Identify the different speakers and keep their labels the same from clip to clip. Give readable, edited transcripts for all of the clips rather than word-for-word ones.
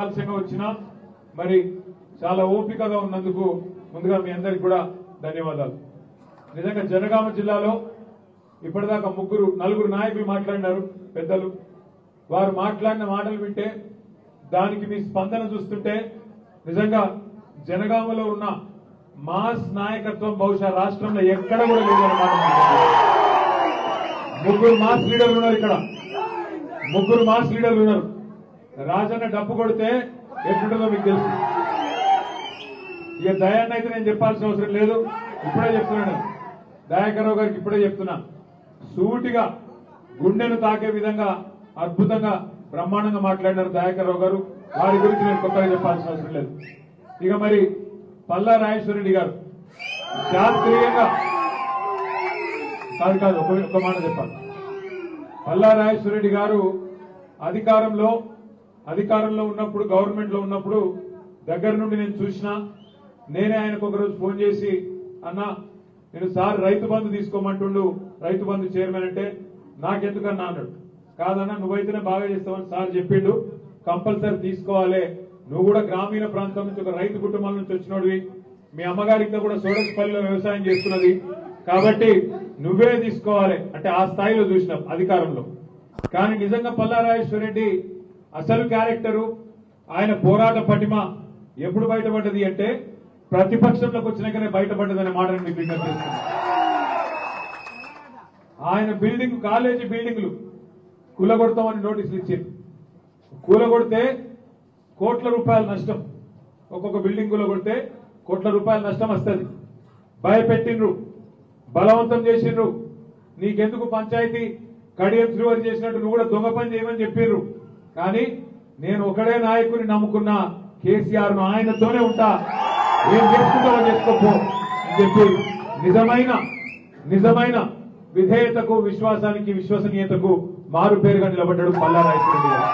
Speaker 1: ఆలస్యంగా వచ్చినా మరి చాలా ఓపికగా ఉన్నందుకు ముందుగా మీ అందరికి కూడా ధన్యవాదాలు. నిజంగా జనగామ జిల్లాలో ఇప్పటిదాకా నలుగురు నాయకులు మాట్లాడినారు పెద్దలు. వారు మాట్లాడిన మాటలు వింటే దానికి మీ స్పందన చూస్తుంటే నిజంగా జనగామలో ఉన్న మాస్ నాయకత్వం బహుశా రాష్ట్రంలో ఎక్కడ కూడా లేదన్నమాట. ముగ్గురు మాస్ లీడర్లు ఉన్నారు ఇక్కడ, ముగ్గురు మాస్ లీడర్లు ఉన్నారు. రాజన్న డప్పు కొడితే ఎట్లుంటుందో మీకు తెలుసు. ఇక దయాన్ని అయితే నేను చెప్పాల్సిన అవసరం లేదు, ఇప్పుడే చెప్తున్నాను. దయాకర్రావు గారికి ఇప్పుడే చెప్తున్నా, సూటిగా గుండెను తాకే విధంగా అద్భుతంగా బ్రహ్మాండంగా మాట్లాడినారు దయాకర్రావు గారు. వారి గురించి నేను కొత్తగా చెప్పాల్సిన అవసరం లేదు. ఇక మరి పల్లా రాజేశ్వరరెడ్డి గారు శాస్త్రీయంగా కాదు ఒక మాట చెప్పాలి. పల్లా రాజేశ్వరరెడ్డి గారు అధికారంలో ఉన్నప్పుడు, గవర్నమెంట్ లో ఉన్నప్పుడు దగ్గర నుండి నేను చూసినా. నేనే ఆయనకు ఒకరోజు ఫోన్ చేసి, అన్నా నేను సార్ రైతు బంధు తీసుకోమంటుండు, రైతు బంధు చైర్మన్ అంటే నాకెందుకన్నా అన్నాడు. కాదన్నా నువ్వైతేనే బాగా చేస్తావని సార్ చెప్పిండు, కంపల్సరీ తీసుకోవాలి. నువ్వు కూడా గ్రామీణ ప్రాంతం నుంచి ఒక రైతు కుటుంబాల నుంచి వచ్చినోడివి, మీ అమ్మగారికి కూడా సోడస్పల్లిలో వ్యవసాయం చేస్తున్నది కాబట్టి నువ్వే తీసుకోవాలి అంటే ఆ స్థాయిలో చూసినాం అధికారంలో. కానీ నిజంగా పల్లా రాజేశ్వరరెడ్డి అసలు క్యారెక్టరు, ఆయన పోరాట పటిమ ఎప్పుడు బయటపడ్డది అంటే ప్రతిపక్షంలోకి వచ్చినాకనే బయటపడ్డదనే మాటను మీకు విజ్ఞప్తి చేస్తున్నాను. ఆయన కాలేజీ బిల్డింగ్లు కూలగొడతామని నోటీసులు ఇచ్చారు. కూలగొడితే కోట్ల రూపాయల నష్టం, ఒక్కొక్క బిల్డింగ్ కూలగొడితే కోట్ల రూపాయల నష్టం వస్తుంది. భయపెట్టిండ్రు, బలవంతం చేసిండ్రు. నీకెందుకు పంచాయతీ కడియం శ్రీవారి చేసినట్టు నువ్వు కూడా దొంగ పని చేయమని చెప్పిర్రు. కానీ నేను ఒకడే నాయకుని నమ్ముకున్న కేసీఆర్ ను, ఆయనతోనే ఉంటా, ఏం చేసుకుంటావో చేసుకోపో అని చెప్పి నిజమైన విధేయతకు, విశ్వాసానికి, విశ్వసనీయతకు మారు పేరుగా నిలబడ్డాడు పల్లా రాజేశ్వరరెడ్డి గారు.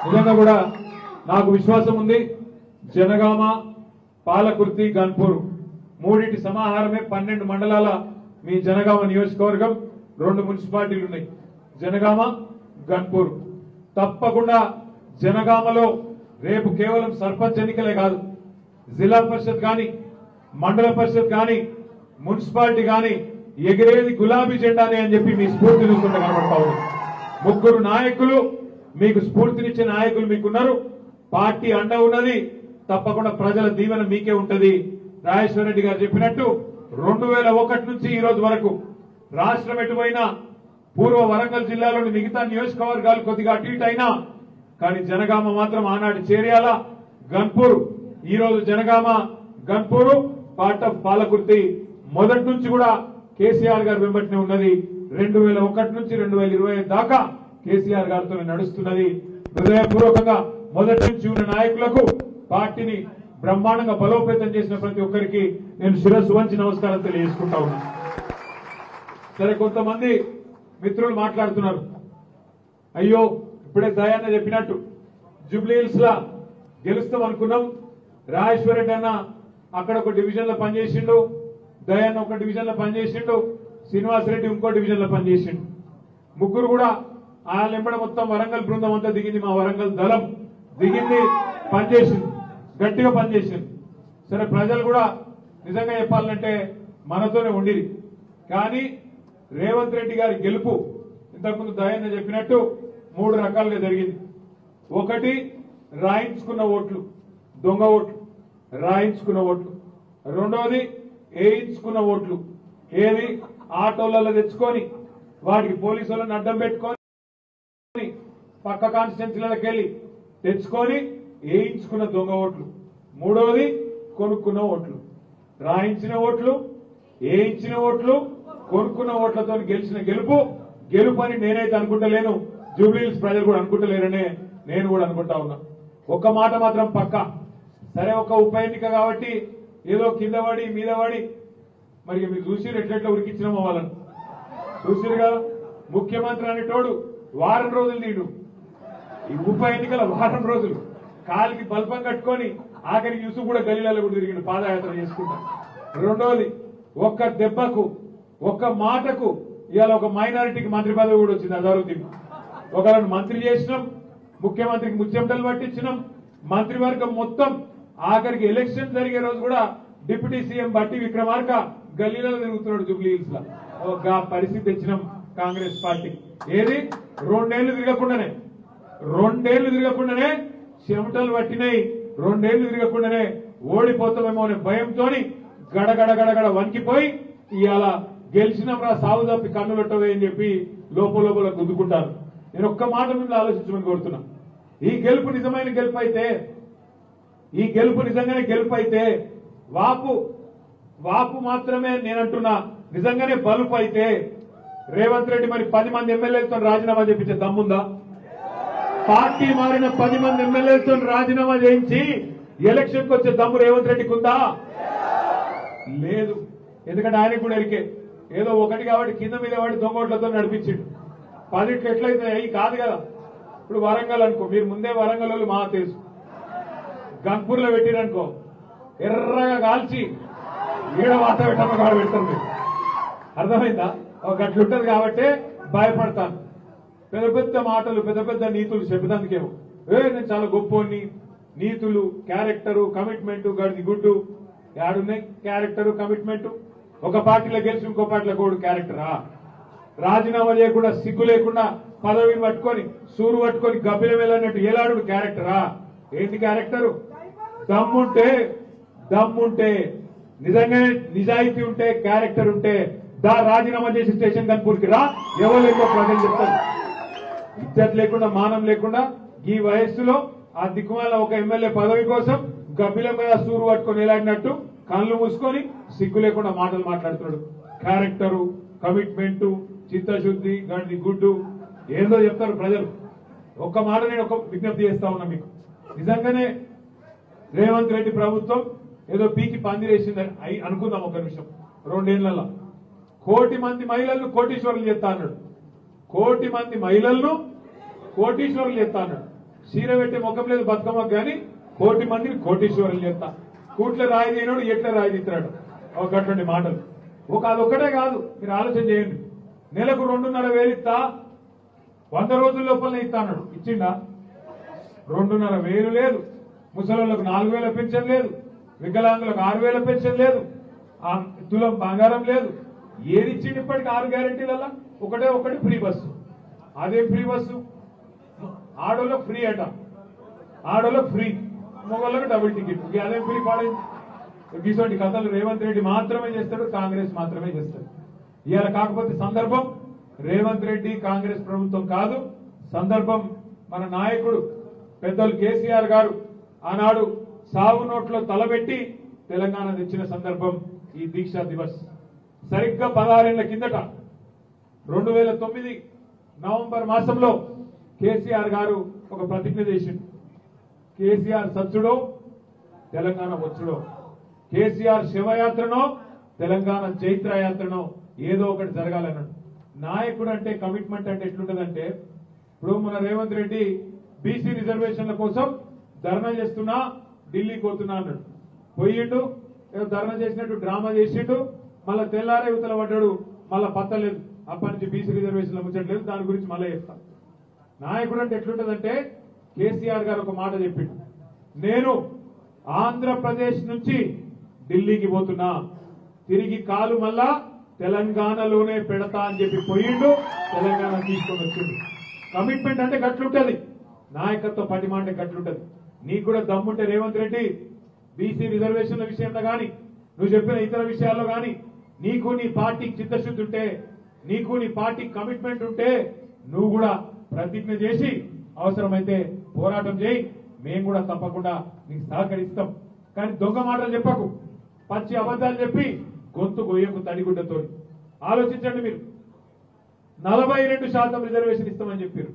Speaker 1: నిజంగా కూడా నాకు విశ్వాసం ఉంది. జనగామ, పాలకుర్తి, గన్పూర్ మూడింటి సమాహారమే 12 మండలాల మీ జనగామ నియోజకవర్గం. 2 మున్సిపాలిటీలు ఉన్నాయి, జనగామ, గన్పూర్. తప్పకుండా జనగామలో రేపు కేవలం సర్పంచ్ ఎన్నికలే కాదు, జిల్లా పరిషత్ కానీ, మండల పరిషత్ కానీ, మున్సిపాలిటీ కానీ ఎగిరేది గులాబీ జెండానే అని చెప్పి మీ స్ఫూర్తి చూస్తుంటే కనబడతా ఉంది. 3 నాయకులు, మీకు స్ఫూర్తినిచ్చే నాయకులు మీకున్నారు, పార్టీ అండ ఉన్నది. తప్పకుండా ప్రజల దీవెన మీకే ఉంటది. రాజేశ్వరరెడ్డి గారు చెప్పినట్టు 2001 నుంచి ఈ రోజు వరకు రాష్ట్రం ఎటువైనా పూర్వ వరంగల్ జిల్లాలోని మిగతా నియోజకవర్గాలు కొద్దిగా అటు ఇటు అయినా కానీ జనగామ మాత్రం ఆనాటి చేర్యాల, గన్పూర్, ఈ రోజు జనగామ, గన్పూర్ పార్ట్ ఆఫ్ పాలకుర్తి మొదటి నుంచి కూడా కేసీఆర్ గారు వెంబటినే ఉన్నది. 2001 నుంచి 2025 దాకా కేసీఆర్ గారితో నడుస్తున్నది. హృదయపూర్వకంగా మొదటి నుంచి ఉన్న నాయకులకు, పార్టీని బ్రహ్మాండంగా బలోపేతం చేసిన ప్రతి ఒక్కరికి నేను శిరస్సు వంచి నమస్కారం తెలియజేసుకుంటా ఉన్నా. సరే, కొంతమంది మిత్రులు మాట్లాడుతున్నారు, అయ్యో ఇప్పుడే దయాన్న చెప్పినట్టు జూబ్లీహిల్స్ లా గెలుస్తాం అనుకున్నాం, రాజేశ్వరరెడ్డి అన్న అక్కడ ఒక డివిజన్ లో పనిచేసిండు, దయాన్న ఒక డివిజన్ లో పనిచేసిండు, శ్రీనివాసరెడ్డి ఇంకో డివిజన్ లో పనిచేసిండు. ముగ్గురు కూడా ఆయన ఎంబడ మొత్తం వరంగల్ బృందం అంతా దిగింది, మా వరంగల్ దళం దిగింది, పనిచేసింది, గట్టిగా పనిచేసింది. సరే, ప్రజలు కూడా నిజంగా చెప్పాలంటే మనతోనే ఉండిరి. కానీ రేవంత్ రెడ్డి గారి గెలుపు ఇంతకుముందు దయాన్న చెప్పినట్టు 3 రకాలుగా జరిగింది. ఒకటి రాయించుకున్న ఓట్లు, దొంగ ఓట్లు, రాయించుకున్న ఓట్లు. రెండోది వేయించుకున్న ఓట్లు, ఏది ఆటోలలో తెచ్చుకొని వాటికి పోలీసు వాళ్ళని అడ్డం పెట్టుకొని పక్క కాన్స్టిట్యున్సీలకు వెళ్లి తెచ్చుకొని వేయించుకున్న దొంగ ఓట్లు. మూడోది కొనుక్కున్న ఓట్లు. రాయించిన ఓట్లు, వేయించిన ఓట్లు, కొనుక్కున్న ఓట్లతో గెలిచిన గెలుపు అని నేనైతే అనుకుంటలేను, జూబ్లీహిల్స్ ప్రజలు కూడా అనుకుంటలేరనే నేను కూడా అనుకుంటా ఉన్నా. ఒక్క మాట మాత్రం పక్క, సరే ఒక ఉప ఎన్నిక కాబట్టి ఏదో కింద పడి మీద పడి, మరి మీరు చూసిరు ఎట్లెట్లా ఉరికిచ్చినామో వాళ్ళని చూసిరుగా. ముఖ్యమంత్రి అనేటోడు వారం రోజులు నీడు, ఈ ఉప ఎన్నికల వారం రోజులు కాలికి బల్పం కట్టుకొని ఆఖరికి యూసుఫ్ కూడా గలీలలో కూడా తిరిగిండు, పాదయాత్ర చేసుకుంటా. రెండోది, ఒక్క దెబ్బకు, ఒక్క మాటకు ఇవాళ ఒక మైనారిటీకి మంత్రి పదవి కూడా వచ్చింది. అజారుద్దీన్ ఒకళ్ళని మంత్రి చేసినాం, ముఖ్యమంత్రికి ముచ్చెమటలు పట్టించినాం, మంత్రివర్గం మొత్తం ఆఖరికి ఎలక్షన్ జరిగే రోజు కూడా డిప్యూటీ సీఎం బట్టి విక్రమార్క గల్లీలలో తిరుగుతున్నాడు జూబ్లీ హిల్స్ లో. ఒక పరిస్థితి తెచ్చినాం కాంగ్రెస్ పార్టీ. ఏది రెండేళ్లు తిరగకుండానే చెమటలు పట్టినాయి, రెండేళ్లు తిరగకుండానే ఓడిపోతామేమో అనే భయంతో గడగడ వణికిపోయి ఇవాళ గెలిచినాం రా సాగు తప్పి కన్నులొట్టవే అని చెప్పి లోపల గుద్దుకుంటారు. నేను ఒక్క మాట మీద ఆలోచించమని కోరుతున్నా. ఈ గెలుపు నిజమైన గెలుపు అయితే, ఈ గెలుపు నిజంగానే గెలుపు అయితే, వాపు మాత్రమే నేనంటున్నా, నిజంగానే బలుపు అయితే రేవంత్ రెడ్డి మరి 10 మంది ఎమ్మెల్యేలతో రాజీనామా చేయించే దమ్ముందా? పార్టీ మారిన 10 మంది ఎమ్మెల్యేలతో రాజీనామా చేయించి ఎలక్షన్ కు వచ్చే దమ్ము రేవంత్ రెడ్డికి ఉందా? లేదు. ఎందుకంటే ఆయనకు కూడా ఎరికే ఏదో ఒకటి కాబట్టి కింద మీద వాడి దొంగోట్లతో నడిపించిండు. 10 ఎట్లయితే అవి కాదు కదా. ఇప్పుడు వరంగల్ అనుకో, మీరు ముందే వరంగల్ వాళ్ళు మాకు తెలుసు, గన్పూర్లో పెట్టిరనుకో ఎర్రగా కాల్చి ఈడ వాత పెట్టమ్మ కాడ పెడతారు. మీరు అర్థమైందా? ఒక గట్లుంటది కాబట్టి భయపడతాను. పెద్ద పెద్ద మాటలు, పెద్ద పెద్ద నీతులు చెప్పేందుకేమో నేను చాలా గొప్పోని, నీతులు, క్యారెక్టరు, కమిట్మెంట్, గడిది గుడ్డు యాడున్నాయి క్యారెక్టరు, కమిట్మెంట్? ఒక పార్టీలో గెలిచి ఇంకో పార్టీలో కూడా క్యారెక్టరా? రాజీనామా చేయకుండా సిగ్గు లేకుండా పదవిని పట్టుకొని సూరు పట్టుకొని గబ్బిలం వెళ్ళినట్టు ఏలాడు క్యారెక్టరా? ఏంటి క్యారెక్టరు? దమ్ముంటే నిజంగానే నిజాయితీ ఉంటే, క్యారెక్టర్ ఉంటే రాజీనామా చేసి స్టేషన్ కన్పూర్కి రా, ఎవరు ఎక్కువ ప్రజలు చెప్తారు. ఇజ్జత్ లేకుండా, మానం లేకుండా ఈ వయస్సులో ఆ దిక్కుమాల ఒక ఎమ్మెల్యే పదవి కోసం గబ్బిలం మీద సూరు పట్టుకొని ఎలాడినట్టు కళ్ళు మూసుకొని సిగ్గు లేకుండా మాటలు మాట్లాడుతున్నాడు. క్యారెక్టరు, కమిట్మెంట్, చిత్తశుద్ధి, గండి గుడ్డు ఏదో చెప్తారు ప్రజలు. ఒక్క మాట నేను ఒక విజ్ఞప్తి చేస్తా ఉన్నా మీకు. నిజంగానే రేవంత్ రెడ్డి ప్రభుత్వం ఏదో పీకి పందిరేసిందని అనుకుందాం ఒక నిమిషం. 2 ఏళ్లలో 1 కోటి మంది మహిళలను కోటీశ్వరులు చేస్తా అన్నాడు. 1 కోటి మంది మహిళలను కోటీశ్వరులు చేస్తా అన్నాడు. చీర పెట్టే ముఖం లేదు బతుకమ్మ కానీ 1 కోటి మందిని కోటీశ్వరులు చేస్తా. కూట్ల రాయి తీయనాడు, ఎట్ల రాయి తీస్తున్నాడు. ఒకటువంటి మాటలు. అదొక్కటే కాదు, మీరు ఆలోచన చేయండి. నెలకు 2,500 ఇస్తా, 100 రోజుల లోపలనే ఇస్తా అన్నాడు. ఇచ్చిండా? 2,500 లేదు. ముసలోళ్లకు 4,000 పెన్షన్ లేదు, వికలాంగులకు 6,000 పెన్షన్ లేదు, తులం బంగారం లేదు. ఏది ఇచ్చింది ఇప్పటికి 6 గ్యారెంటీలలో? ఒకటి ఫ్రీ బస్సు. అదేం ఫ్రీ బస్సు? ఆడోళ్ళకు ఫ్రీ అట, ఆడోళ్ళకు ఫ్రీ, మగోళ్ళకు డబుల్ టికెట్. అదేం ఫ్రీ పాడైంది? ఇటువంటి కథలు రేవంత్ రెడ్డి మాత్రమే చేస్తాడు, కాంగ్రెస్ మాత్రమే చేస్తాడు. ఇవాళ కాకపోతే సందర్భం రేవంత్ రెడ్డి కాంగ్రెస్ ప్రభుత్వం కాదు, సందర్భం మన నాయకుడు పెద్దలు కేసీఆర్ గారు ఆనాడు సాగు నోట్లో తలబెట్టి తెలంగాణ తెచ్చిన సందర్భం ఈ దీక్షా దివస్. సరిగ్గా 16 ఏళ్ల కిందట 2009 నవంబర్ మాసంలో కేసీఆర్ గారు ఒక ప్రతిజ్ఞ చేసిండు. కేసీఆర్ సచ్చుడో తెలంగాణ వచ్చుడో, కేసీఆర్ శివయాత్రనో తెలంగాణ చైత్రయాత్రనో ఏదో ఒకటి జరగాలన్నాడు. నాయకుడు అంటే, కమిట్మెంట్ అంటే ఎట్లుంటదంటే, ఇప్పుడు మన రేవంత్ రెడ్డి బీసీ రిజర్వేషన్ల కోసం ధర్నా చేస్తున్నా ఢిల్లీకి పోతున్నా అన్నాడు. పోయిండు, ధర్నా చేసినట్టు డ్రామా చేసిండు, మళ్ళా తెల్లారే యువతల పడ్డాడు, మళ్ళా పత్తలేదు. అప్పటి నుంచి బీసీ రిజర్వేషన్ల ముచ్చట్లేదు, దాని గురించి మళ్ళీ చెప్తా. నాయకుడు అంటే ఎట్లుంటదంటే, కేసీఆర్ గారు ఒక మాట చెప్పిండు, నేను ఆంధ్రప్రదేశ్ నుంచి ఢిల్లీకి పోతున్నా, తిరిగి కాలు మళ్ళా తెలంగాణలోనే పెడతా అని చెప్పి పోయిండు, తెలంగాణ తీసుకొని వచ్చిండు. కమిట్మెంట్ అంటే గట్లుంటది, నాయకత్వ పటిమ అంటే గట్లుంటది. నీకు కూడా దమ్ముంటే రేవంత్ రెడ్డి బీసీ రిజర్వేషన్ల విషయంలో గాని, నువ్వు చెప్పిన ఇతర విషయాల్లో గాని, నీకు నీ పార్టీకి చిత్తశుద్ధి ఉంటే, నీకు నీ పార్టీకి కమిట్మెంట్ ఉంటే నువ్వు కూడా ప్రతిజ్ఞ చేసి అవసరమైతే పోరాటం చేయి, మేము కూడా తప్పకుండా నీకు సహకరిస్తాం. కానీ దొంగ మాటలు చెప్పకు, పచ్చి అబద్దాలు చెప్పి గొంతు గొయ్యకు తడిగుడ్డతో. ఆలోచించండి మీరు. 42% రిజర్వేషన్ ఇస్తామని చెప్పారు.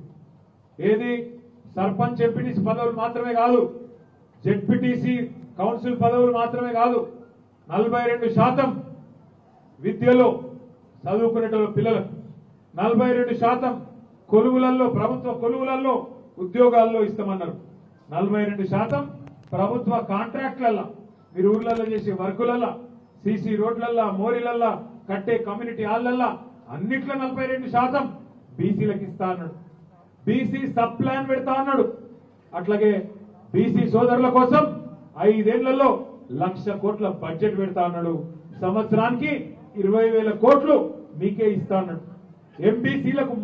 Speaker 1: ఏది? సర్పంచ్ ఎంపీటీసీ పదవులు మాత్రమే కాదు, జెడ్పీటీసీ కౌన్సిల్ పదవులు మాత్రమే కాదు, 42% విద్యలో చదువుకునే పిల్లలకు, 42% కొలువులలో, ప్రభుత్వ కొలువులలో, ఉద్యోగాల్లో ఇస్తామన్నారు. 42% ప్రభుత్వ కాంట్రాక్ట్లల్లో, మీరు ఊర్లలో చేసే వర్కులల్లో, సీసీ రోడ్లల్లో, మోరీలల్లో, కట్టే కమ్యూనిటీ హాల్లల్లో అన్నిట్లో 42% బీసీలకు ఇస్తా అన్నాడు. బీసీ సబ్ ప్లాన్ పెడతా అన్నాడు. అట్లాగే బీసీ సోదరుల కోసం 5 ఏళ్లలో 1,00,000 కోట్ల బడ్జెట్ పెడతా అన్నాడు. సంవత్సరానికి 20,000 కోట్లు మీకే ఇస్తా అన్నాడు. ఎంబీసీలకు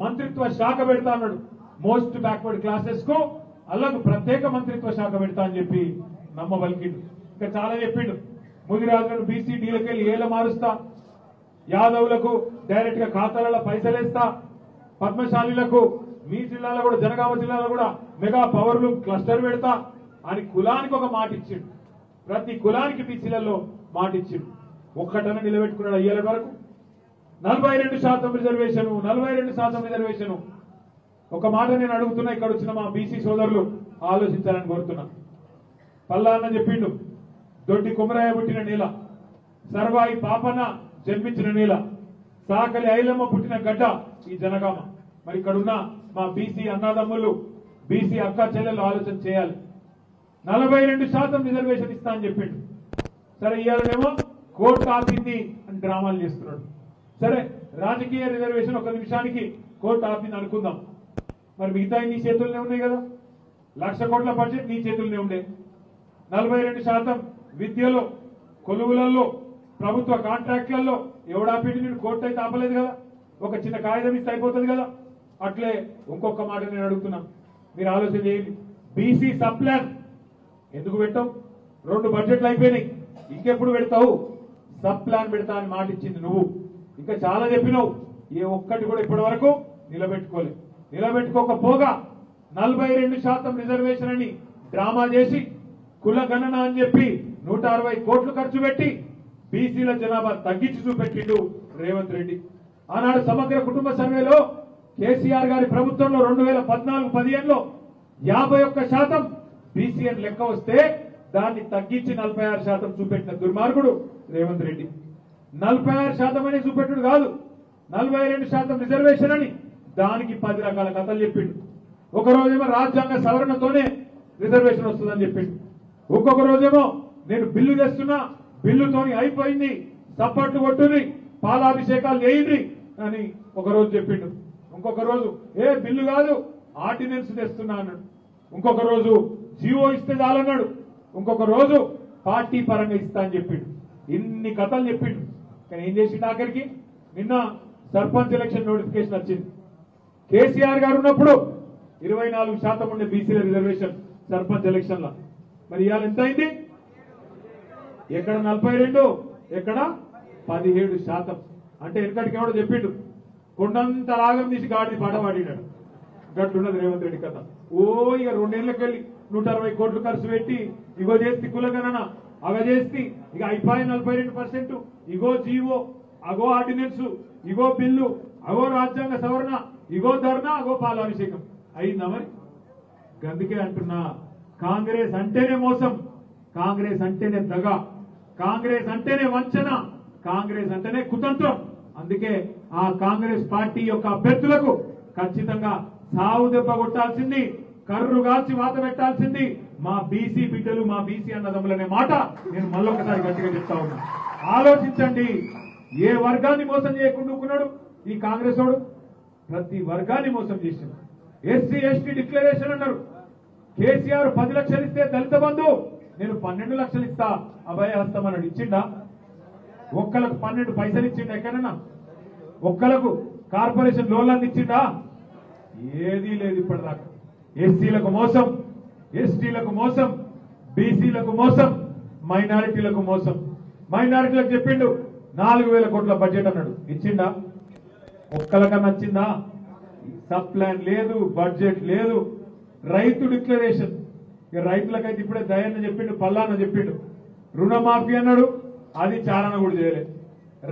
Speaker 1: మంత్రిత్వ శాఖ పెడతా అన్నాడు. మోస్ట్ బ్యాక్వర్డ్ క్లాసెస్ కు అలాగే ప్రత్యేక మంత్రిత్వ శాఖ పెడతా అని చెప్పి నమ్మబలికిండు. ఇంకా చాలా చెప్పిండు. ముదిరాజులను బీసీ డీలకెళ్ళి ఏల మారుస్తా, యాదవులకు డైరెక్ట్ గా ఖాతాలలో పైసలేస్తా, పద్మశాలీలకు మీ జిల్లాలో కూడా జనగామ జిల్లాలో కూడా మెగా పవర్ లూమ్ క్లస్టర్ పెడతా అని కులానికి ఒక మాట ఇచ్చిండు. ప్రతి కులానికి బీసీలలో మాట ఇచ్చిండు. ఒక్కటన నిలబెట్టుకున్నాడు. అయ్యేల వరకు 42% రిజర్వేషన్, 42% రిజర్వేషన్. ఒక మాట నేను అడుగుతున్నా, ఇక్కడ వచ్చిన మా బీసీ సోదరులు ఆలోచించాలని కోరుతున్నా. పల్లాన్న చెప్పిండు, దొడ్డి కుమరయ్య పుట్టిన నేల, సర్వాయి పాపన్న జన్మించిన నేల, సాకలి ఐలమ్మ పుట్టిన గడ్డ ఈ జనగామ. మరి ఇక్కడున్న మా బీసీ అన్నదమ్ములు, బీసీ అక్క చెల్లెలు ఆలోచన చేయాలి. 42% రిజర్వేషన్ ఇస్తా అని చెప్పిండు. సరే, ఇయ్యాలనేమో కోర్టు ఆపింది అని డ్రామాలు చేస్తున్నాడు. సరే, రాజకీయ రిజర్వేషన్ ఒక నిమిషానికి కోర్టు ఆపింది అనుకుందాం. మరి మిగతా నీ చేతుల్లోనే ఉన్నాయి కదా. 1,00,000 కోట్ల బడ్జెట్ నీ చేతుల్లోనే ఉండే. 42% విద్యలో, కొలువులలో, ప్రభుత్వ కాంట్రాక్టులలో ఎవడాపేటి నేను కోర్టు అయితే ఆపలేదు కదా. ఒక చిన్న కాగితం ఇస్తే అయిపోతుంది కదా. అట్లే ఇంకొక మాట నేను అడుగుతున్నా, మీరు ఆలోచన చేయండి. బీసీ సబ్ ప్లాన్ ఎందుకు పెట్టావు? 2 బడ్జెట్లు అయిపోయినాయి, ఇంకెప్పుడు పెడతావు? సబ్ ప్లాన్ పెడతా అని మాట ఇచ్చింది నువ్వు. ఇంకా చాలా చెప్పినావు, ఏ ఒక్కటి కూడా ఇప్పటి వరకు నిలబెట్టుకోలేదు. నిలబెట్టుకోకపోగా 42% రిజర్వేషన్ అని డ్రామా చేసి, కుల గణన అని చెప్పి 160 కోట్లు ఖర్చు పెట్టి బీసీల జనాభా తగ్గించి చూపెట్టిండు రేవంత్ రెడ్డి. ఆనాడు సమగ్ర కుటుంబ సర్వేలో కేసీఆర్ గారి ప్రభుత్వంలో 2014-15లో 51% బీసీ అని లెక్క వస్తే దాన్ని తగ్గించి 46% చూపెట్టిన దుర్మార్గుడు రేవంత్ రెడ్డి. 46% అని చూపెట్టుడు కాదు, 42% రిజర్వేషన్ అని దానికి 10 రకాల కథలు చెప్పిండు. ఒక రోజేమో రాజ్యాంగ సవరణతోనే రిజర్వేషన్ వస్తుందని చెప్పిండు. ఇంకొక రోజేమో నేను బిల్లు తెస్తున్నా, బిల్లుతోని అయిపోయింది, సప్పట్లు కొట్టుని, పాలాభిషేకాలు చేయండి అని ఒక రోజు చెప్పిండు. ఇంకొక రోజు బిల్లు కాదు ఆర్డినెన్స్ తెస్తున్నా అన్నాడు. ఇంకొక రోజు జీవో ఇస్తే చాలన్నాడు. ఇంకొక రోజు పార్టీ పరంగా ఇస్తా అని చెప్పిండు. ఇన్ని కథలు చెప్పిండు. కానీ ఏం చేసిండు? ఆఖరికి నిన్న సర్పంచ్ ఎలక్షన్ నోటిఫికేషన్ వచ్చింది. కేసీఆర్ గారు ఉన్నప్పుడు 24% ఉండే బీసీల రిజర్వేషన్ సర్పంచ్ ఎలక్షన్ లో. మరి ఇవాళ ఎంత అయింది? ఎక్కడ 42, ఎక్కడ 17%. అంటే వెనకటికి ఎవడో చెప్పిండు, కొండంత రాగం తీసి గాడిని పాట పాడినాడు. గట్లున్నది రేవంత్ రెడ్డి కథ. ఇక 2 ఏళ్లకెళ్ళి 160 కోట్లు ఖర్చు పెట్టి ఇగో చేస్తే కులగణన, అగ చేస్తే ఇక అయిపోయి 42%, ఇగో జీవో, అగో ఆర్డినెన్స్, ఇగో బిల్లు, అగో రాజ్యాంగ సవరణ, ఇగో ధర్నా, అగో పాలాభిషేకం. అయిందా మరి? అందుకే అంటున్నా, కాంగ్రెస్ అంటేనే మోసం, కాంగ్రెస్ అంటేనే దగ, కాంగ్రెస్ అంటేనే వంచన, కాంగ్రెస్ అంటేనే కుతంత్రం. అందుకే ఆ కాంగ్రెస్ పార్టీ యొక్క అభ్యర్థులకు ఖచ్చితంగా సావు దెబ్బ కొట్టాల్సింది, కర్రు కాల్చి వాత పెట్టాల్సింది మా బీసీ బిడ్డలు, మా బీసీ అన్నదమ్ములనే మాట నేను మళ్ళొకసారి గట్టిగా చెప్తా ఉన్నా. ఆలోచించండి. ఏ వర్గాన్ని మోసం చేయకుండా ఈ కాంగ్రెస్ వాడు? ప్రతి వర్గాన్ని మోసం చేసింది. ఎస్సీ ఎస్టీ డిక్లరేషన్ అన్నారు. కేసీఆర్ 10 లక్షలు ఇస్తే దళిత బంధు నేను 12 లక్షలు ఇస్తా అభయహస్తం అన్నాడు. ఇచ్చిండా? ఒక్కలకు 12 పైసలు ఇచ్చిండా? ఎక్కడన్నా ఒక్కలకు కార్పొరేషన్ లోన్లన్నీ ఇచ్చిండా? ఏదీ లేదు ఇప్పటిదాకా. ఎస్సీలకు మోసం, ఎస్టీలకు మోసం, బీసీలకు మోసం, మైనారిటీలకు మోసం. మైనారిటీలకు చెప్పిండు 4,000 కోట్ల బడ్జెట్ అన్నాడు. ఇచ్చిండా? ఒక్కలకన్నా వచ్చిందా? సబ్ ప్లాన్ లేదు, బడ్జెట్ లేదు. రైతు డిక్లరేషన్, ఇక రైతులకైతే ఇప్పుడే దయన్న చెప్పిండు, పల్లాన్న చెప్పిండు. రుణమాఫీ అన్నాడు, అది చారణ కూడా చేయలేదు.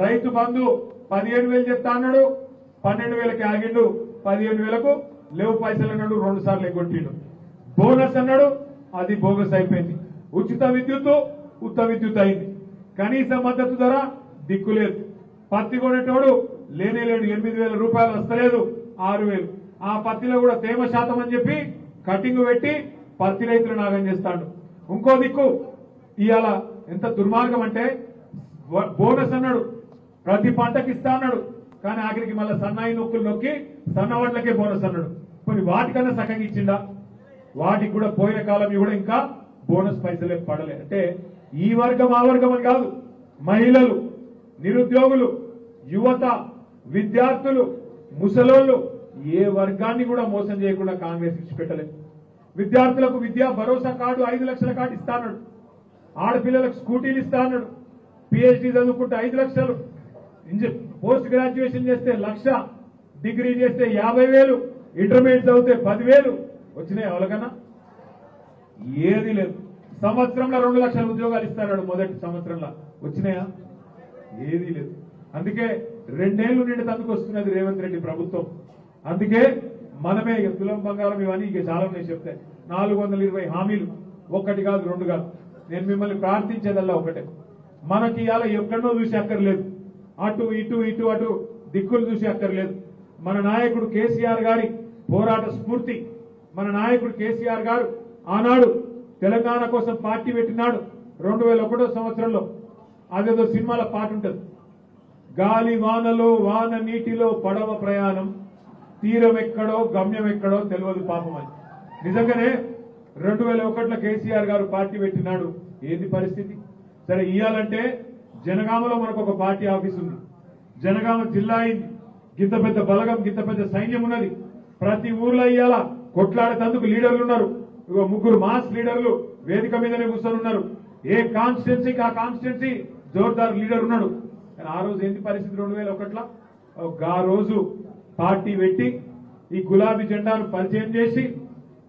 Speaker 1: రైతు బంధు 17,000 చెప్తా అన్నాడు, 12,000కి ఆగిండు, 15,000కు లేవు పైసలు అన్నాడు, 2 సార్లు ఎగ్గొట్టిండు. బోనస్ అన్నాడు, అది బోగస్ అయిపోయింది. ఉచిత విద్యుత్ ఉత్త విద్యుత్ అయింది. కనీస మద్దతు ధర దిక్కులేదు. పత్తి కొనేటోడు లేనే లేడు, 8,000 రూపాయలు వస్తలేదు, 6,000. ఆ పత్తిలో కూడా తేమ శాతం అని చెప్పి కటింగ్ పెట్టి పత్తి రైతులు నాగం చేస్తాడు. ఇంకో దిక్కు ఇవాళ ఎంత దుర్మార్గం అంటే బోనస్ అన్నాడు, ప్రతి పంటకి ఇస్తా అన్నాడు, కానీ ఆఖరికి మళ్ళీ సన్నాయి నొక్కులు నొక్కి సన్నవడ్లకే బోనస్ అన్నాడు. కొన్ని వాటికన్నా సగంగా ఇచ్చిండా? వాటికి కూడా పోయిన కాలం కూడా ఇంకా బోనస్ పైసలే పడలే. అంటే ఈ వర్గం ఆ వర్గం అని కాదు, మహిళలు, నిరుద్యోగులు, యువత, విద్యార్థులు, ముసలోళ్ళు ఏ వర్గాన్ని కూడా మోసం చేయకుండా కాంగ్రెస్ ఇచ్చిపెట్టలేదు. విద్యార్థులకు విద్యా భరోసా కార్డు 5 లక్షల కార్డు ఇస్తాడు, ఆడపిల్లలకు స్కూటీలు ఇస్తాడు, పిహెచ్డి చదువుకుంటే 5 లక్షలు, పోస్ట్ గ్రాడ్యుయేషన్ చేస్తే 1,00,000, డిగ్రీ చేస్తే 50,000, ఇంటర్మీడియట్ చదివితే 10,000 వచ్చినాయి. ఎవరికన్నా ఏది లేదు. సంవత్సరంలో 2 లక్షల ఉద్యోగాలు ఇస్తాడు, మొదటి సంవత్సరంలో వచ్చినాయా? ఏది లేదు. అందుకే 2 ఏళ్లు నిండి వస్తున్నది రేవంత్ రెడ్డి ప్రభుత్వం. అందుకే మనమే తులం బంగారం ఇవన్నీ ఇక చాలా ఉన్నాయి చెప్తే 420 హామీలు, 1 కాదు 2 కాదు. నేను మిమ్మల్ని ప్రార్థించేదల్లా ఒకటే, మనకి ఇవాళ ఎక్కడో చూసి అక్కర్లేదు, అటు ఇటు ఇటు అటు దిక్కులు చూసి అక్కర్లేదు. మన నాయకుడు కేసీఆర్ గారి పోరాట స్ఫూర్తి, మన నాయకుడు కేసీఆర్ గారు ఆనాడు తెలంగాణ కోసం పార్టీ పెట్టినాడు 2001 సంవత్సరంలో. అదేదో సినిమాల పాట ఉంటుంది, గాలి వానలో వాన నీటిలో పడవ ప్రయాణం, తీరం ఎక్కడో గమ్యం ఎక్కడో తెలియదు పాపం అని. నిజంగానే 2001లో కేసీఆర్ గారు పార్టీ పెట్టినాడు. ఏంది పరిస్థితి? సరే ఇయ్యాలంటే జనగామలో మనకు ఒక పార్టీ ఆఫీస్ ఉంది, జనగామ జిల్లా అయింది, గింత పెద్ద బలగం, గింత పెద్ద సైన్యం ఉన్నది. ప్రతి ఊర్లో ఇయ్యాల కొట్లాడేందుకు లీడర్లు ఉన్నారు. 3 మాస్ లీడర్లు వేదిక మీదనే కూర్చొని ఉన్నారు. ఏ కాన్స్టిట్యున్సీకి ఆ కాన్స్టిట్యున్సీ జోర్దార్ లీడర్ ఉన్నాడు. కానీ ఆ రోజు ఏంటి పరిస్థితి? 2001లో ఆ రోజు పార్టీ పెట్టి ఈ గులాబీ జెండాను పరిచయం చేసి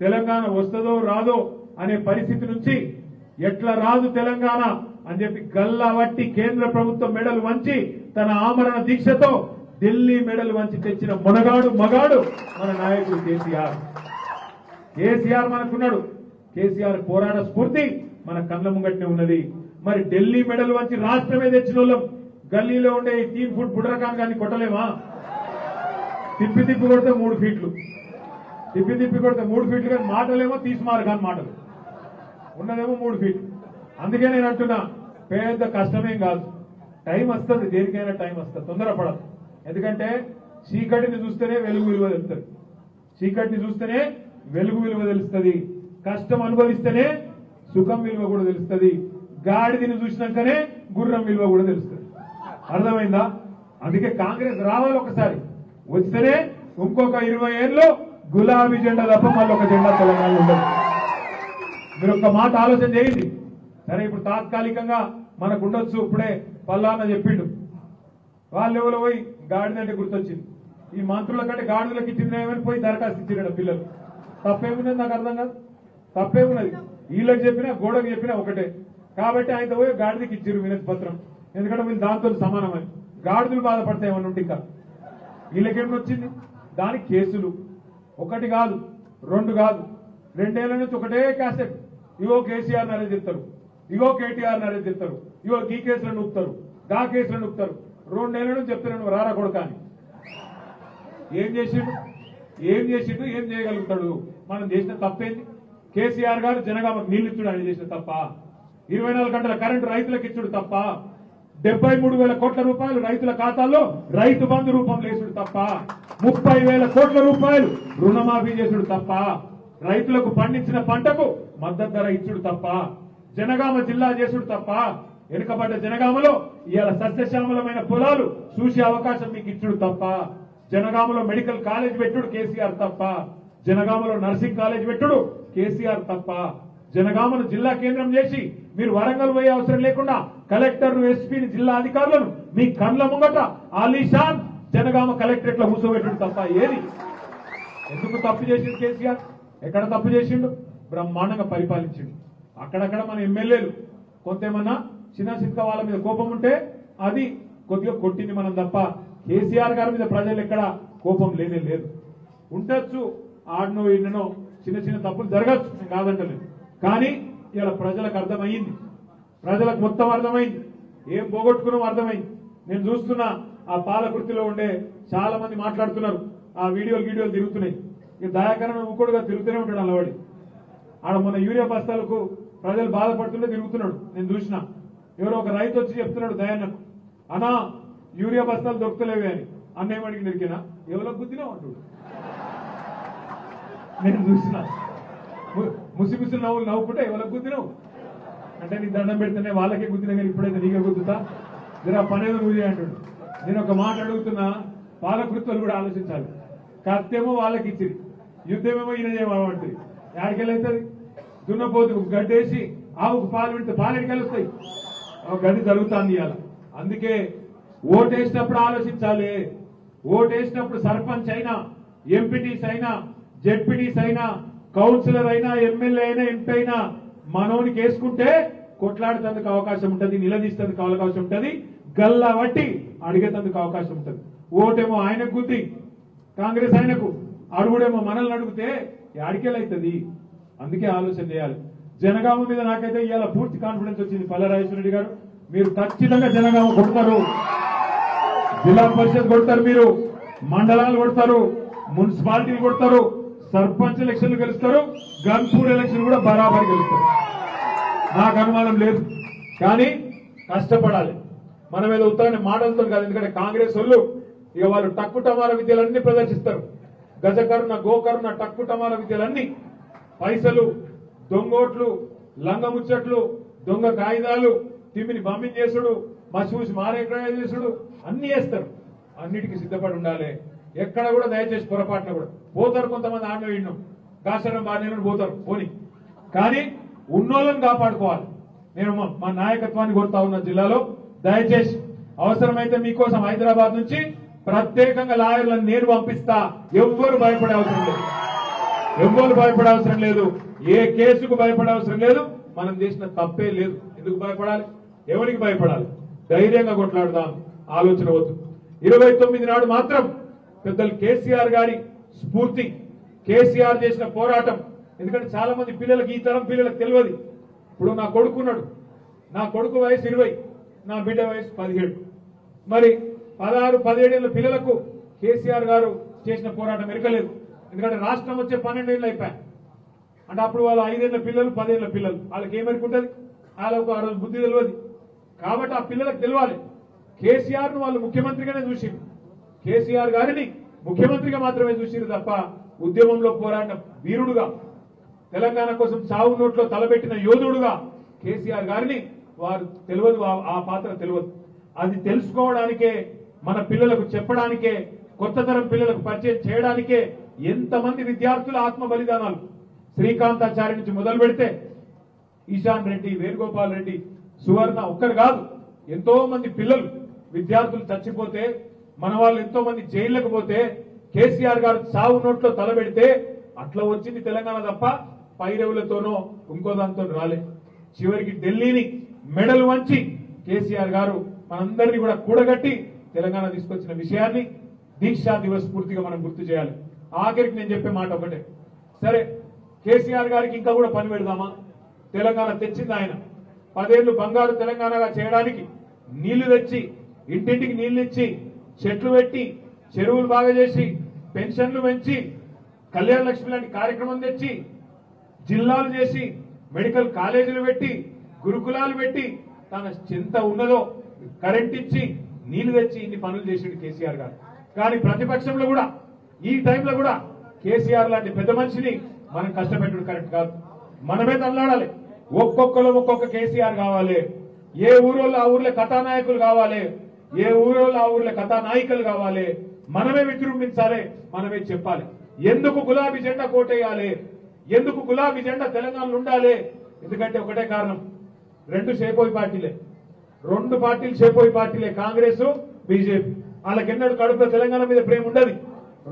Speaker 1: తెలంగాణ వస్తుందో రాదో అనే పరిస్థితి నుంచి ఎట్లా రాదు తెలంగాణ అని చెప్పి గల్లా వట్టి కేంద్ర ప్రభుత్వం మెడలు వంచి తన ఆమరణ దీక్షతో ఢిల్లీ మెడలు వంచి తెచ్చిన మొనగాడు మగాడు మన నాయకుడు కేసీఆర్. కేసీఆర్ మనకున్నాడు. కేసీఆర్ పోరాట స్ఫూర్తి మన కళ్ళ ముంగట్నే ఉన్నది. మరి ఢిల్లీ మెడలు వంచి రాష్ట్రమే తెచ్చిన వాళ్ళం గల్లీలో ఉండే 3 ఫుట్ బుడ్రకాన్ కానీ కొట్టలేమా? తిప్పి తిప్పి కొడితే 3 ఫీట్లు, తిప్పి తిప్పి కొడితే 3 ఫీట్లు, కానీ మాటలేమో తీసుమారు కానీ మాటలు ఉన్నదేమో 3 ఫీట్లు. అందుకే నేను అంటున్నా, పెద్ద కష్టమేం కాదు, టైం వస్తుంది, దేనికైనా టైం వస్తుంది, తొందరపడదు. ఎందుకంటే చీకటిని చూస్తేనే వెలుగు విలువ తెలుస్తుంది, చీకటిని చూస్తేనే వెలుగు విలువ తెలుస్తుంది, కష్టం అనుభవిస్తేనే సుఖం విలువ కూడా తెలుస్తుంది, గాడిదని చూసినాకనే గుర్రం విలువ కూడా తెలుస్తుంది. అర్థమైందా? అందుకే కాంగ్రెస్ రావాలి ఒకసారి, వస్తేనే ఇంకొక 20 ఏళ్ళు గులాబీ జెండా తప్ప మళ్ళీ ఒక జెండా తెలంగాణలో ఉండదు. మీరు ఒక్క మాట ఆలోచన చేయండి. సరే ఇప్పుడు తాత్కాలికంగా మనకు ఉండొచ్చు, ఇప్పుడే పల్లాన్న చెప్పిండు, వాళ్ళు ఎవరో పోయి గాడిదంటే గుర్తొచ్చింది. ఈ మంత్రుల కంటే గాడిదలకు ఇచ్చిందేమని పోయి దరఖాస్తు ఇచ్చారు పిల్లలు. తప్పేమున్నది? నాకు అర్థం కాదు, తప్పేమున్నది? వీళ్ళకి చెప్పినా గోడకు చెప్పినా ఒకటే. కాబట్టి ఆయన పోయి గాడిదకి ఇచ్చారు వినతి పత్రం, ఎందుకంటే వీళ్ళు దాంతో సమానమని. గాడిదలు బాధపడతాయి ఏమన్నా ఉంటే ఇంకా, వీళ్ళకేమని వచ్చింది? దానికి కేసులు 1 కాదు 2 కాదు, 2 ఏళ్ల నుంచి ఒకటే క్యాసెట్, ఇగో కేసీఆర్ నరేజ్ చెప్తారు, ఇగో కేటీఆర్ నరేజ్ చెప్తారు, ఇగో ఈ కేసులను నూపుతారు, గా కేసులను నూపుతారు. 2 ఏళ్ల నుంచి చెప్తారు రారా కొడుకాని. ఏం చేసిండు? ఏం చేసిండు? ఏం చేయగలుగుతాడు? మనం చేసిన తప్పేంది? కేసీఆర్ గారు జనగామకు నీళ్లు ఇచ్చుడు ఆయన చేసిన తప్ప, 24 గంటల కరెంటు రైతులకు ఇచ్చుడు తప్ప, 73,000 కోట్ల రూపాయలు రైతుల ఖాతాల్లో రైతు బంధు రూపంలో వేసుడు తప్ప, 30,000 కోట్ల రూపాయలు రుణమాఫీ చేసుడు తప్ప, రైతులకు పండించిన పంటకు మద్దతు ధర ఇచ్చుడు తప్ప, జనగామ జిల్లా చేసుడు తప్ప, వెనుకబడ్డ జనగామలో ఇవాళ సస్యశ్యామలమైన పొలాలు చూసే అవకాశం మీకు ఇచ్చుడు తప్ప, జనగామలో మెడికల్ కాలేజ్ పెట్టుడు కేసీఆర్ తప్ప, జనగామలో నర్సింగ్ కాలేజ్ పెట్టుడు కేసీఆర్ తప్ప, జనగామను జిల్లా కేంద్రం చేసి మీరు వరంగల్ పోయే అవసరం లేకుండా కలెక్టర్ ఎస్పీని జిల్లా అధికారులను మీ కండ్ల ముంగట ఆలీషాన్ జనగామ కలెక్టరేట్ లో కూర్చోబెట్టుడు తప్ప ఏది? ఎందుకు తప్పు చేసిండు కేసీఆర్? ఎక్కడ తప్పు చేసిండు? బ్రహ్మాండంగా పరిపాలించిండు. అక్కడక్కడ మన ఎమ్మెల్యేలు కొంతేమన్నా చిన్న చిన్న వాళ్ళ మీద కోపం ఉంటే అది కొద్దిగా కొట్టింది మనం తప్ప, కేసీఆర్ గారి మీద ప్రజలు ఎక్కడ కోపం లేనే లేదు. ఉండొచ్చు ఆడనో ఈడనో చిన్న చిన్న తప్పులు జరగచ్చు, నేను కాదంటలేదు. కానీ ఇలా ప్రజలకు అర్థమైంది, ప్రజలకు మొత్తం అర్థమైంది, ఏం పోగొట్టుకున్నాం అర్థమైంది. నేను చూస్తున్నా ఆ పాలకుర్తిలో ఉండే చాలా మంది మాట్లాడుతున్నారు, ఆ వీడియోలు తిరుగుతున్నాయి. ఇక దయాకరణ ఊకోడుగా తిరుగుతూనే ఉంటాడు అలవాడి. ఆడ మొన్న యూరియా బస్తాలకు ప్రజలు బాధపడుతుంటే తిరుగుతున్నాడు, నేను చూసిన. ఎవరో ఒక రైతు వచ్చి చెప్తున్నాడు దయాన్నకు, అన్నా యూరియా బస్తాలు దొరుకుతలేవే అని. అన్న ఏమడికి నిరికినా ఎవరో గుద్దినా అంటాడు. నేను చూసిన ముసిముసి నవ్వులు నవ్వుకుంటే ఎవరికి గుద్దినావు అంటే నీ దండం పెడితేనే వాళ్ళకే గుద్దినా కానీ ఇప్పుడైతే నీకే గుద్దుతా జర పనేదో నువ్వు అంటాడు. నేను ఒక మాట అడుగుతున్నా, పాలకృత్వాలు కూడా ఆలోచించాలి. కత్తేమో వాళ్ళకి ఇచ్చింది, యుద్ధమేమో ఈయన చేయమంటుంది. ఎక్కడికెళ్ళవుతుంది? దున్నపోతుకు గడ్డేసి ఆవుకు పాలు పెడితే పాలు ఎడికెళ్ళొస్తాయి. గది జరుగుతుంది ఇవాళ. అందుకే ఓటేసినప్పుడు ఆలోచించాలి. ఓటేసినప్పుడు సర్పంచ్ అయినా, ఎంపీటీస్ అయినా, జెడ్పీటీస్ అయినా, కౌన్సిలర్ అయినా, ఎమ్మెల్యే అయినా, ఎంపీ అయినా మనోనికి వేసుకుంటే కొట్లాడేందుకు అవకాశం ఉంటుంది, నిలదీసేందుకు అవకాశం ఉంటుంది, గల్లా బట్టి అడిగేందుకు అవకాశం ఉంటుంది. ఓటేమో ఆయనకు గుద్ది కాంగ్రెస్ ఆయనకు, అడుగుడేమో మనల్ని అడిగితే అడికేలవుతుంది. అందుకే ఆలోచన చేయాలి. జనగామ మీద నాకైతే ఇవాళ పూర్తి కాన్ఫిడెన్స్ వచ్చింది. పల్లారాజేశ్వర రెడ్డి గారు, మీరు ఖచ్చితంగా జనగామ కొడతారు, జిల్లా పరిషత్ కొడతారు, మీరు మండలాలు కొడతారు, మున్సిపాలిటీలు కొడతారు, సర్పంచ్ ఎలక్షన్లు గెలుస్తారు, గన్పూర్ ఎలక్షన్ కూడా బరాబర్ గెలుస్తారు. నాకు అనుమానం లేదు. కానీ కష్టపడాలి. మనం ఏదో ఉత్తరాన్ని మాటలతో కాదు. ఎందుకంటే కాంగ్రెస్ వాళ్ళు ఇక వాళ్ళు టక్కు టమార విద్యలన్నీ ప్రదర్శిస్తారు. గజకరుణ, గోకరుణ, టక్కు టమార విద్యలన్నీ, పైసలు, దొంగోట్లు, లంగముచ్చట్లు, దొంగ కాగితాలు, తిమ్మిని బంబింగ్ చేసుడు, మసూసి మారేక్రయ చేసుడు అన్ని చేస్తారు. అన్నిటికీ సిద్ధపడి ఉండాలి. ఎక్కడ కూడా దయచేసి పొరపాటున కూడా పోతారు. కొంతమంది ఆడిన వీడిను కాశరం బాడిన పోతారు పోని, కానీ ఉన్నోళ్ళని కాపాడుకోవాలి. నేను మా నాయకత్వాన్ని కోరుతా ఉన్న జిల్లాలో దయచేసి అవసరమైతే మీకోసం హైదరాబాద్ నుంచి ప్రత్యేకంగా లాయర్లను నేను పంపిస్తా. ఎవ్వరు భయపడే అవసరం లేదు, ఎవ్వరు భయపడే అవసరం లేదు, ఏ కేసుకు భయపడే అవసరం లేదు. మనం చేసిన తప్పే లేదు, ఎందుకు భయపడాలి? ఎవరికి భయపడాలి? ధైర్యంగా కొట్లాడదాం. ఆలోచన వద్దు. 29 నాడు మాత్రం పెద్దలు కేసీఆర్ గారి స్ఫూర్తి, కేసీఆర్ చేసిన పోరాటం. ఎందుకంటే చాలా మంది పిల్లలకి, ఈ తరం పిల్లలకు తెలియదు. ఇప్పుడు నా కొడుకున్నాడు, నా కొడుకు వయసు 20, నా బిడ్డ వయసు 17. మరి 16-17 ఏళ్ల పిల్లలకు కేసీఆర్ గారు చేసిన పోరాటం ఎరకలేదు. ఎందుకంటే రాష్ట్రం వచ్చే 12 ఏళ్ళు అయిపోయాయి. అంటే అప్పుడు వాళ్ళు 5 ఏళ్ల పిల్లలు, 10 ఏళ్ల పిల్లలు, వాళ్ళకి ఏమెరుకుంటుంది? వాళ్ళకు ఆ రోజు బుద్ధి తెలియదు. కాబట్టి ఆ పిల్లలకు తెలియాలి. కేసీఆర్ ను వాళ్ళు ముఖ్యమంత్రిగానే చూసిరు, కేసీఆర్ గారిని ముఖ్యమంత్రిగా మాత్రమే చూసిరు తప్ప ఉద్యమంలో పోరాడిన వీరుడుగా, తెలంగాణ కోసం సావు నోట్లో తలబెట్టిన యోధుడుగా కేసీఆర్ గారిని వారు తెలియదు. ఆ పాత్ర తెలియదు. అది తెలుసుకోవడానికే, మన పిల్లలకు చెప్పడానికే, కొత్త తరం పిల్లలకు పరిచయం చేయడానికే ఎంతమంది విద్యార్థుల ఆత్మ బలిదానాలు. శ్రీకాంతాచారి నుంచి మొదలు పెడితే ఈశాన్ రెడ్డి, వేణుగోపాల్ రెడ్డి, సువర్ణ ఒక్కరు కాదు, ఎంతో మంది పిల్లలు, విద్యార్థులు చచ్చిపోతే, మన వాళ్ళు ఎంతో మంది జైళ్లకు పోతే, కేసీఆర్ గారు సావు నోట్లో తలబెడితే అట్లా వచ్చింది తెలంగాణ తప్ప పైరవులతోనో ఇంకో దాంతో రాలే. చివరికి ఢిల్లీని మెడలు వంచి కేసీఆర్ గారు మనందరినీ కూడా కూడగట్టి తెలంగాణ తీసుకొచ్చిన విషయాన్ని దీక్షా దివస్ పూర్తిగా మనం గుర్తు చేయాలి. ఆఖరికి నేను చెప్పే మాట ఒకటే, సరే కేసీఆర్ గారికి ఇంకా కూడా పని పెడదామా? తెలంగాణ తెచ్చింది ఆయన. 10 ఏళ్లు బంగారు తెలంగాణగా చేయడానికి నీళ్లు తెచ్చి, ఇంటింటికి నీళ్లు ఇచ్చి, చెట్లు పెట్టి, చెరువులు బాగా చేసి, పెన్షన్లు పెంచి, కళ్యాణ లక్ష్మి లాంటి కార్యక్రమం తెచ్చి, జిల్లాలు చేసి, మెడికల్ కాలేజీలు పెట్టి, గురుకులాలు పెట్టి, తన చింత ఉన్నదో కరెంట్ ఇచ్చి, నీళ్లు తెచ్చి ఇన్ని పనులు చేసిండు కేసీఆర్ గారు. కానీ ప్రతిపక్షంలో కూడా ఈ టైంలో కూడా కేసీఆర్ లాంటి పెద్ద మనిషిని మనం కష్టపెట్టుడు కరెక్ట్ కాదు. మనమే తల్లాడాలి. ఒక్కొక్కరు ఒక్కొక్క కేసీఆర్ కావాలి. ఏ ఊరోళ్ళు ఆ ఊర్లో కథానాయకులు కావాలి, ఏ ఊరోళ్ళు ఆ ఊర్లో కథానాయికలు కావాలి. మనమే విజృంభించాలి, మనమే చెప్పాలి. ఎందుకు గులాబీ జెండా కోటేయాలి, ఎందుకు గులాబీ జెండా తెలంగాణలో ఉండాలి? ఎందుకంటే ఒకటే కారణం, 2 షేపోయి పార్టీలే, 2 పార్టీలు షేపోయి పార్టీలే, కాంగ్రెస్, బీజేపీ. వాళ్ళకెన్నడూ కడుపులో తెలంగాణ మీద ప్రేమ ఉండదు.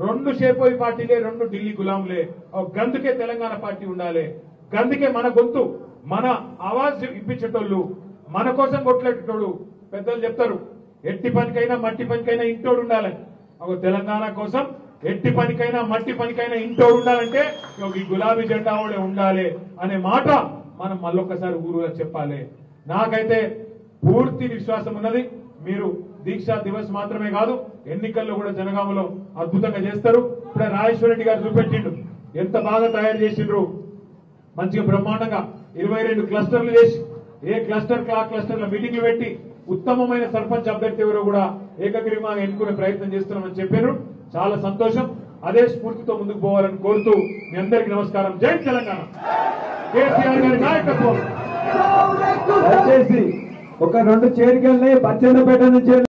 Speaker 1: 2 షేపోయి పార్టీలే, 2 ఢిల్లీ గులాంలే. గందుకే తెలంగాణ పార్టీ ఉండాలి. గందుకే మన గొంతు, మన ఆవాజ్ ఇప్పించేటోళ్ళు, మన కోసం కొట్లాడేటోడు. పెద్దలు చెప్తారు, ఎట్టి పనికైనా మట్టి పనికైనా ఇంటోడు ఉండాలని. తెలంగాణ కోసం ఎట్టి పనికైనా మట్టి పనికైనా ఇంటోడు ఉండాలంటే ఈ గులాబీ జెండా వాళ్ళే ఉండాలి అనే మాట మనం మళ్ళొక్కసారి ఊరుగా చెప్పాలి. నాకైతే పూర్తి విశ్వాసం ఉన్నది. మీరు దీక్షా దివస్ మాత్రమే కాదు, ఎన్నికల్లో కూడా జనగామలో అద్భుతంగా చేస్తారు. ఇప్పుడే రాజేశ్వర రెడ్డి గారు చూపెట్టిండు, ఎంత బాగా తయారు చేసిండ్రు. మంచిగా బ్రహ్మాండంగా 22 క్లస్టర్లు చేసి, ఏ క్లస్టర్ ఆ క్లస్టర్ల మీటింగ్లు పెట్టి ఉత్తమమైన సర్పంచ్ అభ్యర్థి ఎవరో కూడా ఏకగ్రీవంగా ఎన్నుకునే ప్రయత్నం చేస్తున్నామని చెప్పారు. చాలా సంతోషం. అదే స్ఫూర్తితో ముందుకు పోవాలని కోరుతూ మీ అందరికీ నమస్కారం. జై తెలంగాణ. కేసీఆర్ గారి నాయకత్వం.
Speaker 2: దయచేసి ఒక 2 చేరికల్ని బచ్చన్నపేట నుంచి